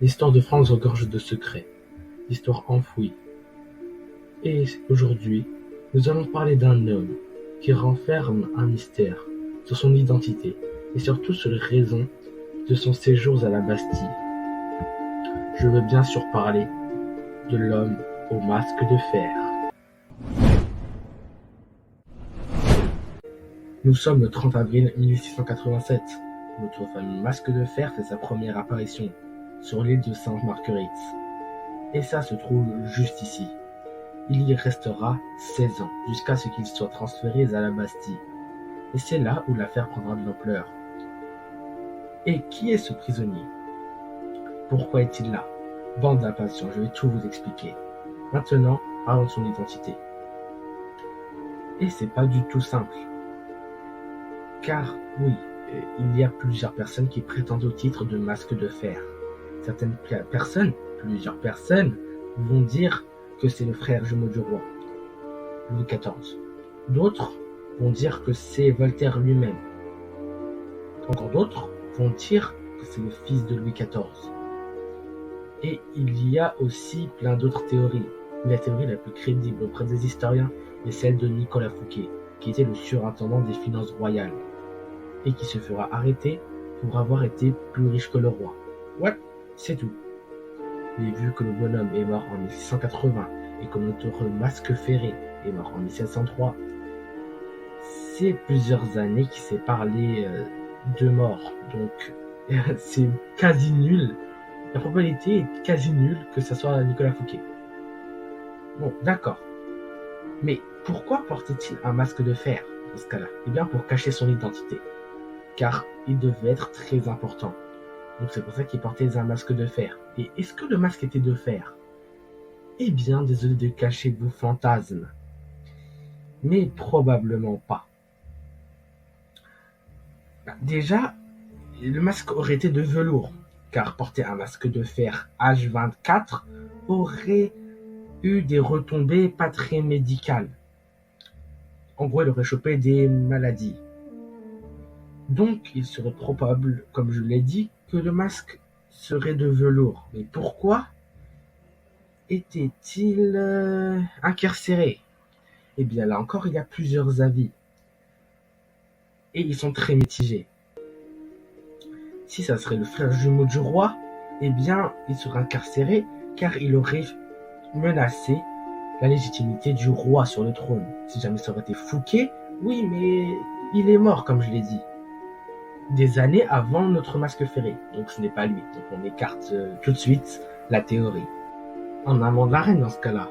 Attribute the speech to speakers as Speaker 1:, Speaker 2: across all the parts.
Speaker 1: L'histoire de France regorge de secrets, d'histoires enfouies. Et aujourd'hui, nous allons parler d'un homme qui renferme un mystère sur son identité et surtout sur les raisons de son séjour à la Bastille. Je veux bien sûr parler de l'homme au masque de fer. Nous sommes le 30 avril 1687. Notre fameux masque de fer fait sa première apparition sur l'île de Sainte-Marguerite. Et ça se trouve juste ici. Il y restera 16 ans, jusqu'à ce qu'il soit transféré à la Bastille. Et c'est là où l'affaire prendra de l'ampleur. Et qui est ce prisonnier? Pourquoi est-il là? Bande d'impatients, je vais tout vous expliquer. Maintenant, parlons de son identité. Et c'est pas du tout simple. Car oui, il y a plusieurs personnes qui prétendent au titre de masque de fer. Certaines personnes, plusieurs personnes, vont dire que c'est le frère jumeau du roi, Louis XIV. D'autres vont dire que c'est Voltaire lui-même. Encore d'autres vont dire que c'est le fils de Louis XIV. Et il y a aussi plein d'autres théories. La théorie la plus crédible auprès des historiens est celle de Nicolas Fouquet, qui était le surintendant des finances royales, et qui se fera arrêter pour avoir été plus riche que le roi. Ouais, c'est tout. Mais vu que le bonhomme est mort en 1680 et que notre masque ferré est mort en 1703, c'est plusieurs années qui séparent les deux morts. Donc c'est quasi nul. La probabilité est quasi nulle que ce soit Nicolas Fouquet. Bon, d'accord. Mais pourquoi portait-il un masque de fer dans ce cas-là? Eh bien pour cacher son identité. Car il devait être très important. Donc c'est pour ça qu'il portait un masque de fer. Et est-ce que le masque était de fer? Eh bien, désolé de cacher vos fantasmes. Mais probablement pas. Déjà, le masque aurait été de velours, car porter un masque de fer H24 aurait eu des retombées pas très médicales. En gros, il aurait chopé des maladies. Donc, il serait probable, comme je l'ai dit, que le masque serait de velours. Mais pourquoi était-il incarcéré? Eh bien, là encore, il y a plusieurs avis. Et ils sont très mitigés. Si ça serait le frère jumeau du roi, eh bien, il serait incarcéré car il aurait menacé la légitimité du roi sur le trône. Si jamais ça aurait été Fouquet, oui, mais il est mort, comme je l'ai dit, des années avant notre masque ferré. Donc ce n'est pas lui. Donc on écarte tout de suite la théorie. En amont de la reine dans ce cas-là.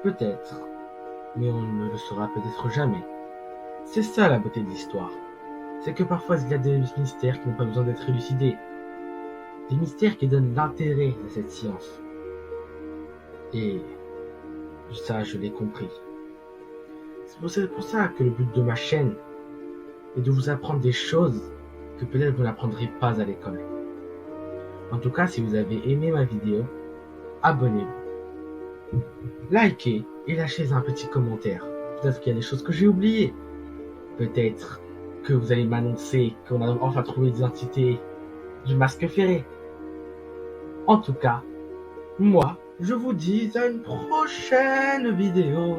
Speaker 1: Peut-être. Mais on ne le saura peut-être jamais. C'est ça la beauté de l'histoire. C'est que parfois il y a des mystères qui n'ont pas besoin d'être élucidés. Des mystères qui donnent l'intérêt à cette science. Et ça, je l'ai compris. C'est pour ça que le but de ma chaîne est de vous apprendre des choses que peut-être vous n'apprendrez pas à l'école. En tout cas, si vous avez aimé ma vidéo, abonnez-vous. Likez et lâchez un petit commentaire. Peut-être qu'il y a des choses que j'ai oubliées. Peut-être que vous allez m'annoncer qu'on a enfin trouvé l'identité du masque ferré. En tout cas, moi, je vous dis à une prochaine vidéo.